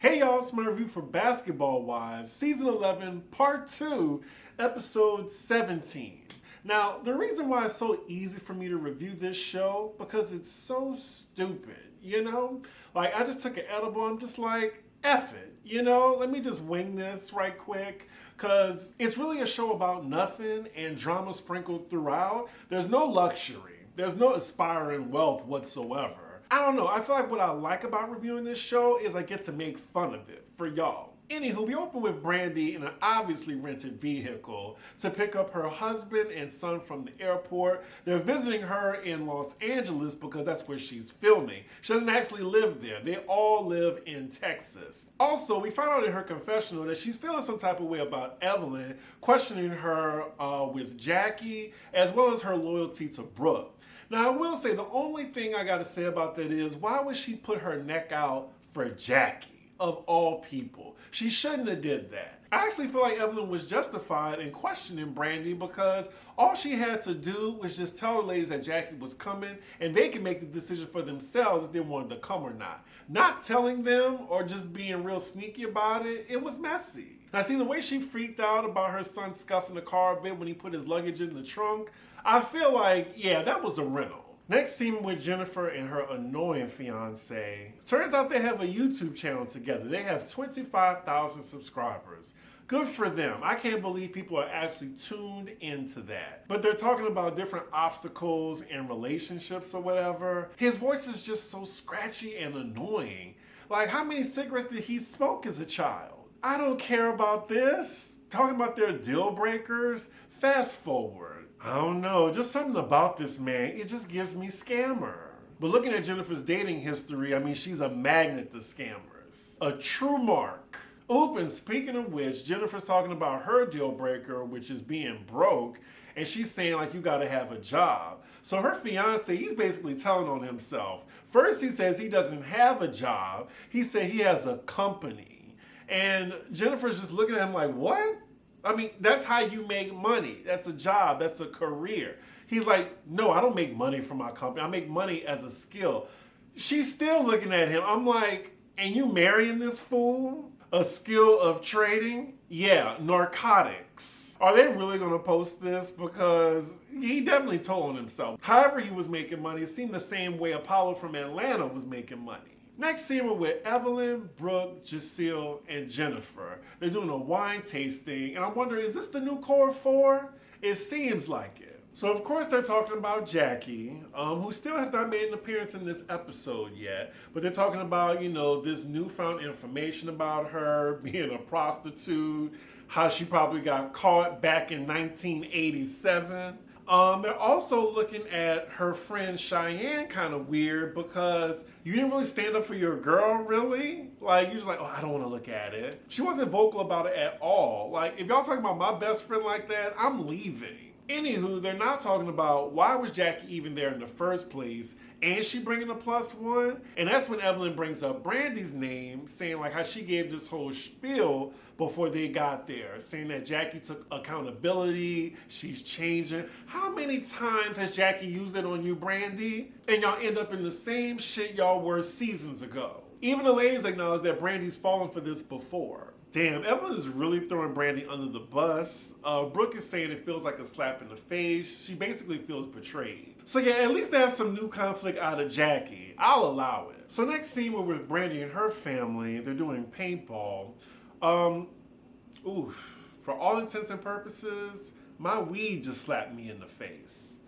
Hey y'all, it's my review for Basketball Wives, Season 11, Part 2, Episode 17. Now, the reason why it's so easy for me to review this show, because it's so stupid, you know? Like, I just took an edible, I'm just like, F it, you know? Let me just wing this right quick, because it's really a show about nothing and drama sprinkled throughout. There's no luxury. There's no aspiring wealth whatsoever. I don't know. I feel like what I like about reviewing this show is I get to make fun of it for y'all. Anywho, we open with Brandi in an obviously rented vehicle to pick up her husband and son from the airport. They're visiting her in Los Angeles because that's where she's filming. She doesn't actually live there. They all live in Texas. Also, we find out in her confessional that she's feeling some type of way about Evelyn, questioning her with Jackie, as well as her loyalty to Brooke. Now, I will say the only thing I gotta say about that is, why would she put her neck out for Jackie, of all people? She shouldn't have did that. I actually feel like Evelyn was justified in questioning Brandi because all she had to do was just tell the ladies that Jackie was coming and they can make the decision for themselves if they wanted to come or not. Not telling them or just being real sneaky about it, it was messy. Now, see, the way she freaked out about her son scuffing the car a bit when he put his luggage in the trunk, I feel like, yeah, that was a rental. Next scene with Jennifer and her annoying fiance. Turns out they have a YouTube channel together. They have 25,000 subscribers. Good for them. I can't believe people are actually tuned into that. But they're talking about different obstacles in relationships or whatever. His voice is just so scratchy and annoying. Like, how many cigarettes did he smoke as a child? I don't care about this. Talking about their deal breakers. Fast forward. I don't know, just something about this man, it just gives me scammer. But looking at Jennifer's dating history, I mean, she's a magnet to scammers. A true mark. Oop, and speaking of which, Jennifer's talking about her deal breaker, which is being broke, and she's saying like, you gotta have a job. So her fiance, he's basically telling on himself. First he says he doesn't have a job, he said he has a company. And Jennifer's just looking at him like, what? I mean, that's how you make money. That's a job. That's a career. He's like, no, I don't make money from my company. I make money as a skill. She's still looking at him. I'm like, and you marrying this fool? A skill of trading? Yeah, narcotics. Are they really going to post this? Because he definitely told on himself. However he was making money, it seemed the same way Apollo from Atlanta was making money. Next scene we're with Evelyn, Brooke, Giselle, and Jennifer. They're doing a wine tasting, and I'm wondering, is this the new Core 4? It seems like it. So of course they're talking about Jackie, who still has not made an appearance in this episode yet, but they're talking about, you know, this newfound information about her being a prostitute, how she probably got caught back in 1987. They're also looking at her friend Cheyenne kind of weird because you didn't really stand up for your girl, really? Like, you're just like, oh, I don't want to look at it. She wasn't vocal about it at all. Like, if y'all talking about my best friend like that, I'm leaving. Anywho, they're not talking about why was Jackie even there in the first place, and she bringing a +1? And that's when Evelyn brings up Brandi's name, saying like how she gave this whole spiel before they got there, saying that Jackie took accountability, she's changing. How many times has Jackie used it on you, Brandi? And y'all end up in the same shit y'all were seasons ago. Even the ladies acknowledge that Brandi's fallen for this before. Damn, Evelyn is really throwing Brandi under the bus. Brooke is saying it feels like a slap in the face. She basically feels betrayed. So yeah, at least they have some new conflict out of Jackie. I'll allow it. So next scene we're with Brandi and her family. They're doing paintball. For all intents and purposes, my weed just slapped me in the face.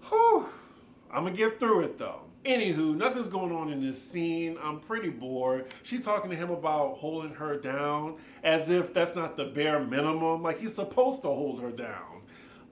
Whew. I'm gonna get through it though. Anywho, nothing's going on in this scene. I'm pretty bored. She's talking to him about holding her down as if that's not the bare minimum. Like, he's supposed to hold her down.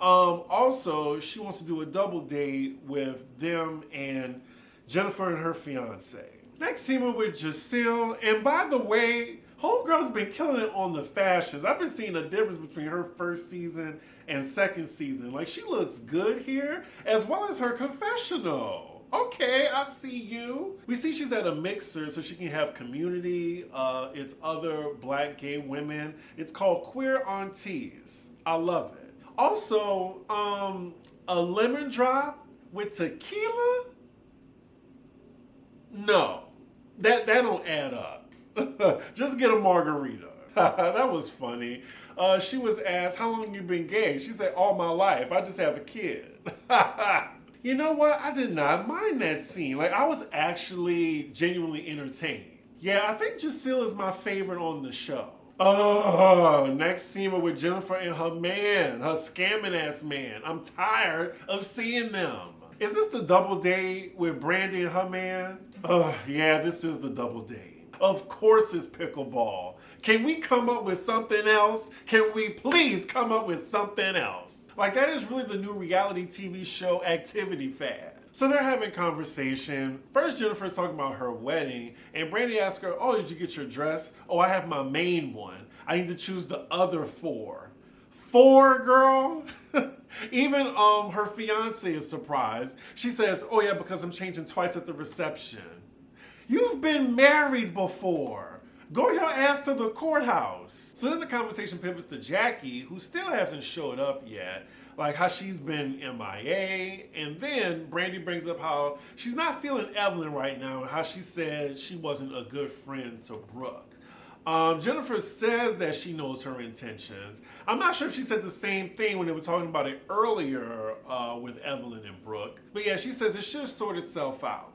Also, she wants to do a double date with them and Jennifer and her fiance. Next scene we're with Giselle. And by the way, Homegirl's been killing it on the fashions. I've been seeing a difference between her first season and second season. Like, she looks good here, as well as her confessional. Okay, I see you. We see she's at a mixer so she can have community. It's other black gay women. It's called Queer Aunties. I love it. Also, a lemon drop with tequila? No, that don't add up. Just get a margarita. That was funny. She was asked, how long you been gay? She said, all my life. I just have a kid. You know what? I did not mind that scene. Like, I was actually genuinely entertained. Yeah, I think Giselle is my favorite on the show. Next scene with Jennifer and her man, her scamming ass man. I'm tired of seeing them. Is this the double date with Brandi and her man? Yeah, this is the double date. Of course it's pickleball. Can we come up with something else? Can we please come up with something else? Like, that is really the new reality TV show activity fad. So they're having conversation. First, Jennifer's talking about her wedding, and Brandi asks her, oh, did you get your dress? Oh, I have my main one. I need to choose the other 4. 4, girl? Even her fiance is surprised. She says, oh yeah, because I'm changing twice at the reception. You've been married before. Go your ass to the courthouse. So then the conversation pivots to Jackie, who still hasn't showed up yet. Like how she's been MIA. And then Brandi brings up how she's not feeling Evelyn right now and how she said she wasn't a good friend to Brooke. Jennifer says that she knows her intentions. I'm not sure if she said the same thing when they were talking about it earlier with Evelyn and Brooke. But yeah, she says it should sort itself out.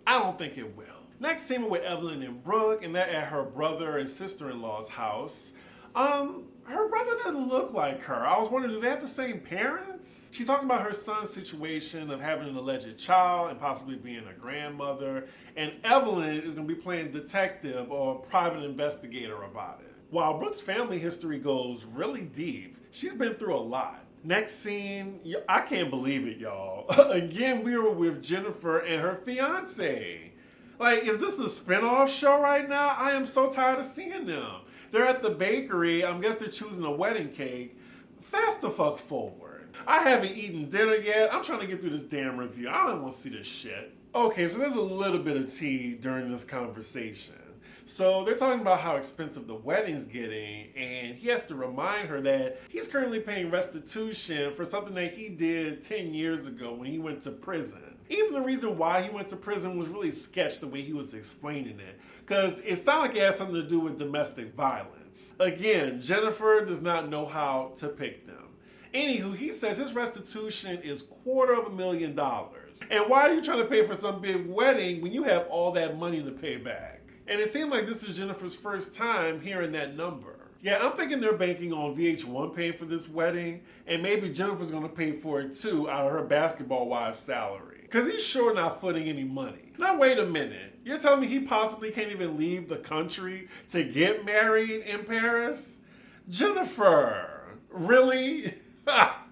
I don't think it will. Next scene with Evelyn and Brooke, and that at her brother and sister-in-law's house. Her brother doesn't look like her. I was wondering, do they have the same parents? She's talking about her son's situation of having an alleged child and possibly being a grandmother. And Evelyn is going to be playing detective or private investigator about it. While Brooke's family history goes really deep, she's been through a lot. Next scene, I can't believe it, y'all. Again, we were with Jennifer and her fiance. Like, is this a spinoff show right now? I am so tired of seeing them. They're at the bakery. I guess they're choosing a wedding cake. Fast the fuck forward. I haven't eaten dinner yet. I'm trying to get through this damn review. I don't want to see this shit. Okay, so there's a little bit of tea during this conversation. So they're talking about how expensive the wedding's getting, and he has to remind her that he's currently paying restitution for something that he did 10 years ago when he went to prison. Even the reason why he went to prison was really sketched the way he was explaining it, because it sounded like it had something to do with domestic violence. Again, Jennifer does not know how to pick them. Anywho, he says his restitution is $250,000. And why are you trying to pay for some big wedding when you have all that money to pay back? And it seemed like this is Jennifer's first time hearing that number. Yeah, I'm thinking they're banking on VH1 paying for this wedding, and maybe Jennifer's gonna pay for it too out of her basketball wife's salary. Because he's sure not footing any money. Now wait a minute, you're telling me he possibly can't even leave the country to get married in Paris? Jennifer, really?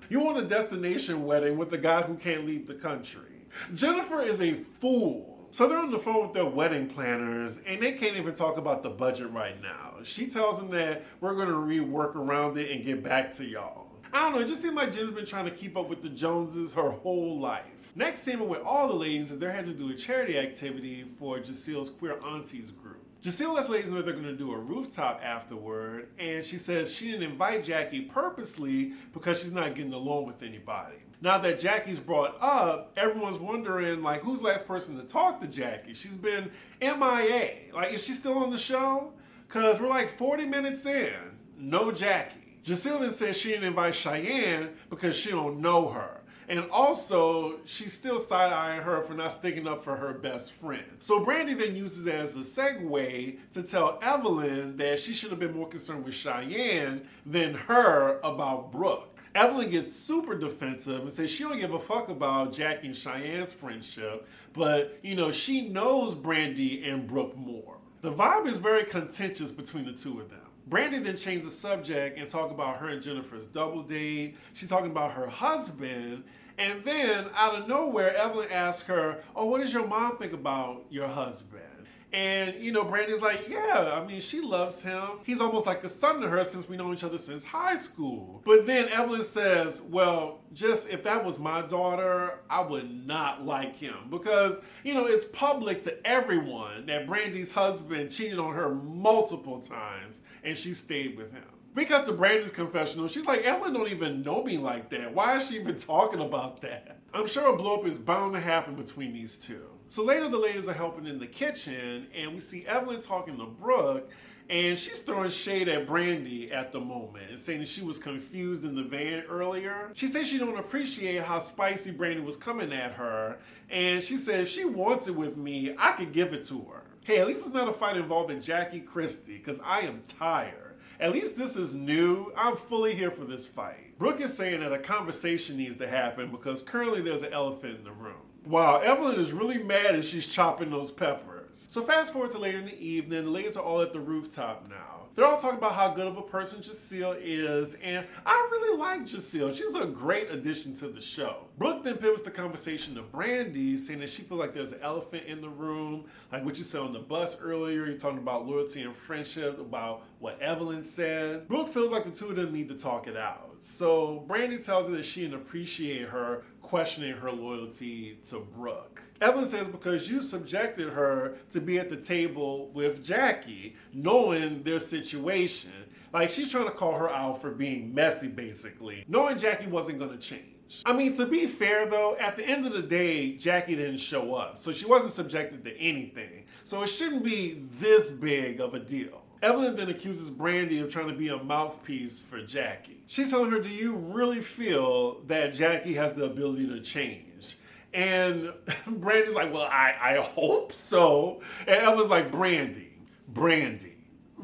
You want a destination wedding with a guy who can't leave the country? Jennifer is a fool. So they're on the phone with their wedding planners, and they can't even talk about the budget right now. She tells them that we're going to rework around it and get back to y'all. I don't know, it just seems like Jen's been trying to keep up with the Joneses her whole life. Next scene with all the ladies is they're headed to do a charity activity for Giselle's Queer Aunties group. Giselle lets ladies know they're going to do a rooftop afterward, and she says she didn't invite Jackie purposely because she's not getting along with anybody. Now that Jackie's brought up, everyone's wondering, like, who's the last person to talk to Jackie? She's been MIA. Like, is she still on the show? Because we're like 40 minutes in, no Jackie. Giselle then says she didn't invite Cheyenne because she don't know her. And also, she's still side-eyeing her for not sticking up for her best friend. So Brandi then uses it as a segue to tell Evelyn that she should have been more concerned with Cheyenne than her about Brooke. Evelyn gets super defensive and says she don't give a fuck about Jackie and Cheyenne's friendship, but, you know, she knows Brandi and Brooke more. The vibe is very contentious between the two of them. Brandi then changed the subject and talked about her and Jennifer's double date. She's talking about her husband. And then, out of nowhere, Evelyn asks her, oh, what does your mom think about your husband? And, you know, Brandi's like, yeah, I mean, she loves him. He's almost like a son to her since we know each other since high school. But then Evelyn says, well, just if that was my daughter, I would not like him. Because, you know, it's public to everyone that Brandi's husband cheated on her multiple times and she stayed with him. We cut to Brandi's confessional. She's like, Evelyn don't even know me like that. Why is she even talking about that? I'm sure a blow up is bound to happen between these two. So later the ladies are helping in the kitchen, and we see Evelyn talking to Brooke, and she's throwing shade at Brandi at the moment and saying that she was confused in the van earlier. She says she don't appreciate how spicy Brandi was coming at her, and she said if she wants it with me, I could give it to her. Hey, at least it's not a fight involving Jackie Christie, because I am tired. At least this is new. I'm fully here for this fight. Brooke is saying that a conversation needs to happen because currently there's an elephant in the room. Wow, Evelyn is really mad as she's chopping those peppers. So fast forward to later in the evening, the ladies are all at the rooftop now. They're all talking about how good of a person Giselle is, and I really like Giselle. She's a great addition to the show. Brooke then pivots the conversation to Brandi, saying that she feels like there's an elephant in the room, like what you said on the bus earlier. You're talking about loyalty and friendship, about what Evelyn said. Brooke feels like the two of them need to talk it out. So Brandi tells her that she didn't appreciate her questioning her loyalty to Brooke. Evelyn says because you subjected her to be at the table with Jackie, knowing their situation. Like, she's trying to call her out for being messy, basically, knowing Jackie wasn't going to change. I mean, to be fair, though, at the end of the day, Jackie didn't show up, so she wasn't subjected to anything. So it shouldn't be this big of a deal. Evelyn then accuses Brandi of trying to be a mouthpiece for Jackie. She's telling her, do you really feel that Jackie has the ability to change? And Brandi's like, well, I hope so. And Evelyn's like, Brandi,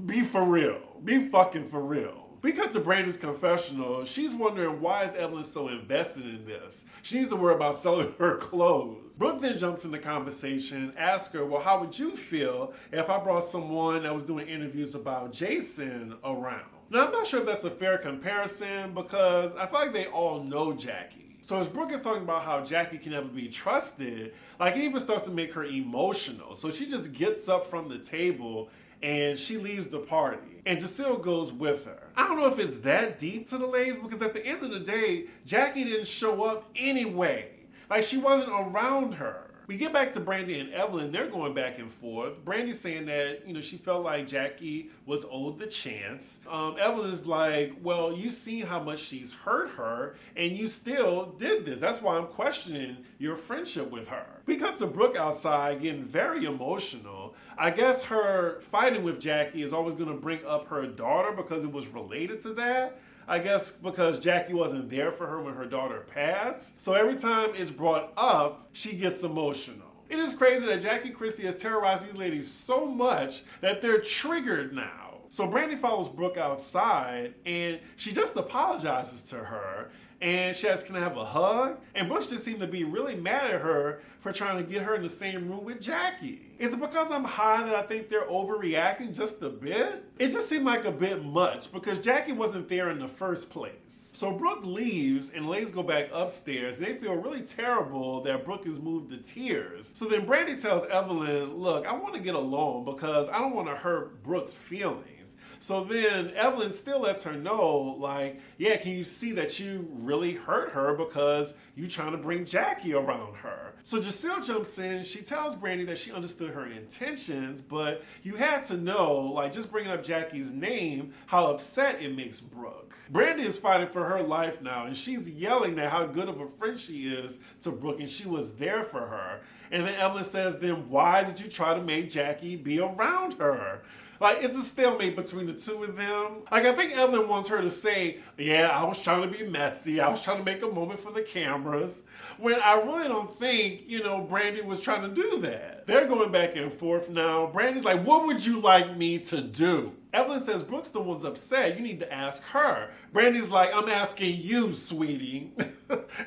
be for real. Be fucking for real. We cut to Brandi's confessional. She's wondering why is Evelyn so invested in this? She needs to worry about selling her clothes. Brooke then jumps in the conversation, asks her, well, how would you feel if I brought someone that was doing interviews about Jason around? Now, I'm not sure if that's a fair comparison because I feel like they all know Jackie. So as Brooke is talking about how Jackie can never be trusted, like, it even starts to make her emotional. So she just gets up from the table and she leaves the party, and Giselle goes with her. I don't know if it's that deep to the ladies because at the end of the day, Jackie didn't show up anyway. Like, she wasn't around her. We get back to Brandi and Evelyn. They're going back and forth. Brandi's saying that, she felt like Jackie was owed the chance. Evelyn's like, well, you've seen how much she's hurt her, and you still did this. That's why I'm questioning your friendship with her. We cut to Brooke outside getting very emotional. I guess her fighting with Jackie is always going to bring up her daughter because it was related to that. I guess because Jackie wasn't there for her when her daughter passed. So every time it's brought up, she gets emotional. It is crazy that Jackie Christie has terrorized these ladies so much that they're triggered now. So Brandi follows Brooke outside and she just apologizes to her. And she asks, can I have a hug? And Brooke just seemed to be really mad at her for trying to get her in the same room with Jackie. Is it because I'm high that I think they're overreacting just a bit? It just seemed like a bit much because Jackie wasn't there in the first place. So Brooke leaves and ladies go back upstairs. They feel really terrible that Brooke is moved to tears. So then Brandi tells Evelyn, look, I want to get alone because I don't want to hurt Brooke's feelings. So then Evelyn still lets her know, like, yeah, can you see that you really hurt her because you trying to bring Jackie around her? So Giselle jumps in. She tells Brandi that she understood her intentions, but you had to know, like, just bringing up Jackie's name, how upset it makes Brooke. Brandi is fighting for her life now, and she's yelling at how good of a friend she is to Brooke, and she was there for her. And then Evelyn says, then why did you try to make Jackie be around her? Like, it's a stalemate between the two of them. Like, I think Evelyn wants her to say, yeah, I was trying to be messy. I was trying to make a moment for the cameras. When I really don't think, Brandi was trying to do that. They're going back and forth now. Brandi's like, what would you like me to do? Evelyn says, Brooke's the one's upset. You need to ask her. Brandi's like, I'm asking you, sweetie.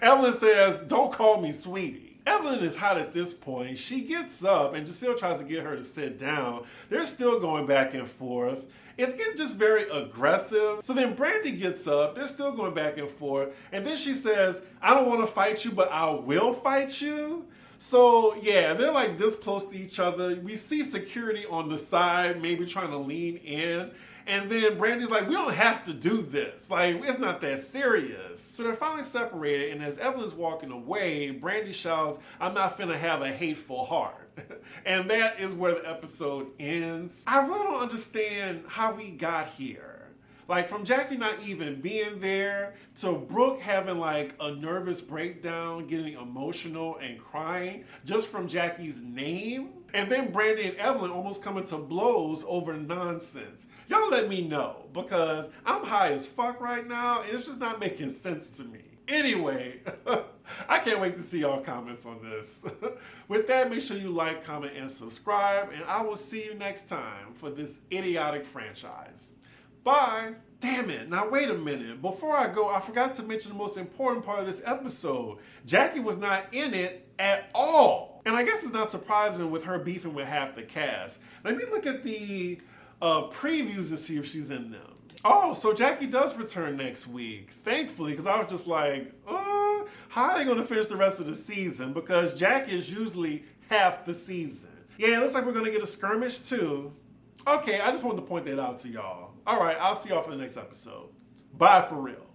Evelyn says, don't call me sweetie. Evelyn is hot at this point. She gets up and Giselle tries to get her to sit down. They're still going back and forth. It's getting just very aggressive. So then Brandi gets up. They're still going back and forth. And then she says, I don't want to fight you, but I will fight you. So yeah, they're like this close to each other. We see security on the side, maybe trying to lean in. And then Brandi's like, we don't have to do this. Like, it's not that serious. So they're finally separated, and as Evelyn's walking away, Brandi shouts, I'm not finna have a hateful heart. And that is where the episode ends. I really don't understand how we got here. Like from Jackie not even being there to Brooke having like a nervous breakdown, getting emotional and crying just from Jackie's name. And then Brandi and Evelyn almost coming to blows over nonsense. Y'all let me know because I'm high as fuck right now and it's just not making sense to me. Anyway, I can't wait to see y'all comments on this. With that, make sure you like, comment, and subscribe, and I will see you next time for this idiotic franchise. Bye. Damn it. Now wait a minute. Before I go, I forgot to mention the most important part of this episode. Jackie was not in it at all. And I guess it's not surprising with her beefing with half the cast. Let me look at the previews to see if she's in them. Oh, so Jackie does return next week. Thankfully, because I was just like, how are they going to finish the rest of the season? Because Jackie is usually half the season. Yeah, it looks like we're going to get a skirmish too. Okay, I just wanted to point that out to y'all. All right, I'll see y'all for the next episode. Bye for real.